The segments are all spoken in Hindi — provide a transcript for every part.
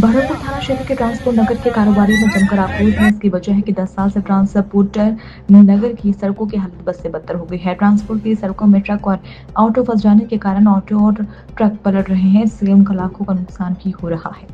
बहरमपुर थाना क्षेत्र के ट्रांसपोर्ट नगर के कारोबारियों में जमकर आक्रोश है। इसकी वजह है कि 10 साल से ट्रांसपोर्ट नगर की सड़कों की हालत बद से बदतर हो गई है। ट्रांसपोर्ट की सड़कों में ट्रक और ऑटो फंस जाने के कारण ऑटो और ट्रक पलट रहे हैं। इससे उनका लाखों का नुकसान भी हो रहा है।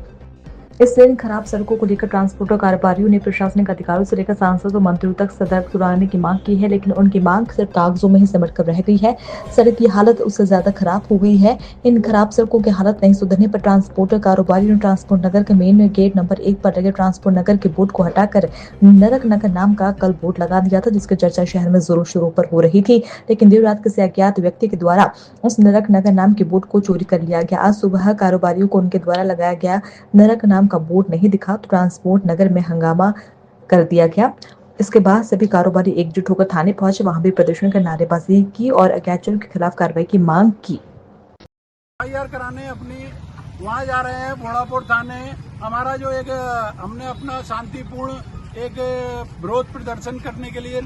इससे इन खराब सड़कों को लेकर ट्रांसपोर्टर कारोबारियों ने प्रशासनिक अधिकारियों से लेकर सांसद और मंत्रियों तक सतर्क सुनाने की मांग की है, लेकिन उनकी मांग सिर्फ कागजों में ही सिमट कर रह गई है। सड़क की हालत उससे ज्यादा खराब हो गई है। इन खराब सड़कों की हालत नहीं सुधरने पर ट्रांसपोर्टर कारोबारियों ने ट्रांसपोर्ट नगर के मेन गेट नंबर 1 पर लगे ट्रांसपोर्ट नगर के बोर्ड को हटाकर नरक नगर नाम का कल बोर्ड लगा दिया था, जिसकी चर्चा शहर में जोरों शोरों पर हो रही थी। लेकिन देर रात किसी अज्ञात व्यक्ति के द्वारा उस नरक नगर नाम के बोर्ड को चोरी कर लिया गया। आज सुबह कारोबारियों को उनके द्वारा लगाया गया नरक नाम का बोर्ड नहीं दिखा तो ट्रांसपोर्ट नगर में हंगामा कर दिया गया। इसके बाद सभी कारोबारी एकजुट होकर थाने पहुंचे, वहां भी प्रदर्शन कर नारेबाजी की और अज्ञातों के खिलाफ कार्रवाई की मांग की। एफआईआर कराने अपनी वहाँ जा रहे हैं भोड़ापुर थाने। हमारा जो एक हमने अपना शांतिपूर्ण एक विरोध प्रदर्शन करने के लिए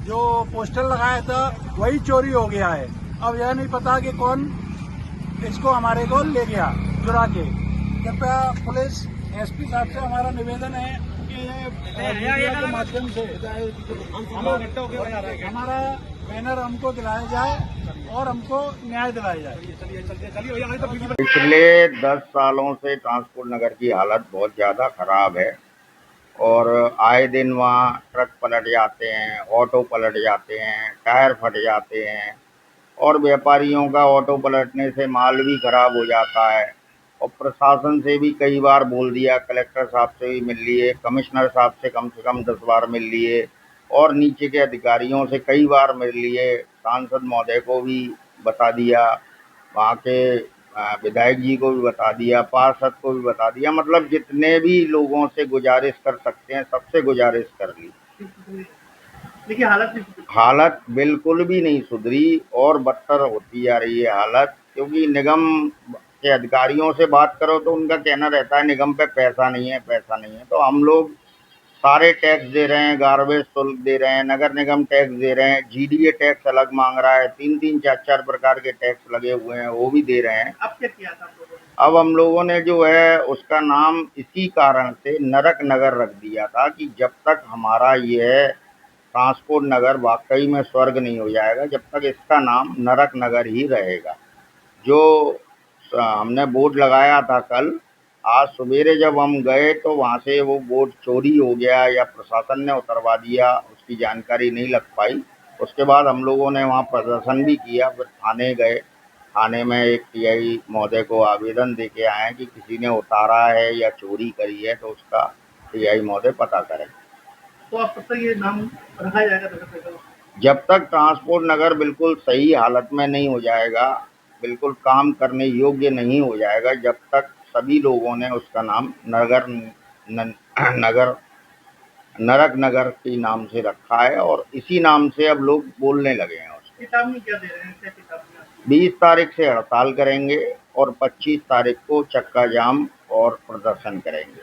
जो पोस्टर लगाया था वही चोरी हो गया है। अब यह नहीं पता कि कौन इसको हमारे को ले गया चुरा के। कृपया पुलिस एसपी साहब से हमारा निवेदन है कि मीडिया के माध्यम से हमारा बैनर हमको दिलाया जाए और हमको न्याय दिलाया जाए। पिछले 10 सालों से ट्रांसपोर्ट नगर की हालत बहुत ज़्यादा खराब है और आए दिन वहाँ ट्रक पलट जाते हैं, ऑटो पलट जाते हैं, टायर फट जाते हैं और व्यापारियों का ऑटो पलटने से माल भी खराब हो जाता है। और प्रशासन से भी कई बार बोल दिया, कलेक्टर साहब से भी मिल लिए, कमिश्नर साहब से कम 10 बार मिल लिए और नीचे के अधिकारियों से कई बार मिल लिए। सांसद महोदय को भी बता दिया, वहाँ के विधायक जी को भी बता दिया, पार्षद को भी बता दिया, मतलब जितने भी लोगों से गुजारिश कर सकते हैं सबसे गुजारिश कर ली। देखिए हालत बिल्कुल भी नहीं सुधरी और बदतर होती जा रही है हालत, क्योंकि निगम के अधिकारियों से बात करो तो उनका कहना रहता है निगम पे पैसा नहीं है, पैसा नहीं है। तो हम लोग सारे टैक्स दे रहे हैं, गार्बेज शुल्क दे रहे हैं, नगर निगम टैक्स दे रहे हैं, जीडीए टैक्स अलग मांग रहा है, 3-3, 4-4 प्रकार के टैक्स लगे हुए हैं, वो भी दे रहे हैं। अब क्या किया था? अब हम लोगों ने जो है उसका नाम इसी कारण से नरक नगर रख दिया था कि जब तक हमारा यह ट्रांसपोर्ट नगर वाकई में स्वर्ग नहीं हो जाएगा, जब तक इसका नाम नरक नगर ही रहेगा। जो हमने बोर्ड लगाया था कल, आज सवेरे जब हम गए तो वहाँ से वो बोर्ड चोरी हो गया या प्रशासन ने उतरवा दिया, उसकी जानकारी नहीं लग पाई। उसके बाद हम लोगों ने वहाँ प्रदर्शन भी किया, फिर थाने गए। थाने में एक टीआई महोदय को आवेदन दे के आए कि किसी ने उतारा है या चोरी करी है तो उसका टीआई महोदय पता करें। तो अब तक ये नाम रखा जाएगा? जब तक ट्रांसपोर्ट नगर बिल्कुल सही हालत में नहीं हो जाएगा, बिल्कुल काम करने योग्य नहीं हो जाएगा, जब तक सभी लोगों ने उसका नाम नगर नरक नगर के नाम से रखा है और इसी नाम से अब लोग बोलने लगे हैं। उसको चेतावनी क्या दे रहे हैं? क्या चेतावनी? 20 तारीख से हड़ताल करेंगे और 25 तारीख को चक्का जाम और प्रदर्शन करेंगे।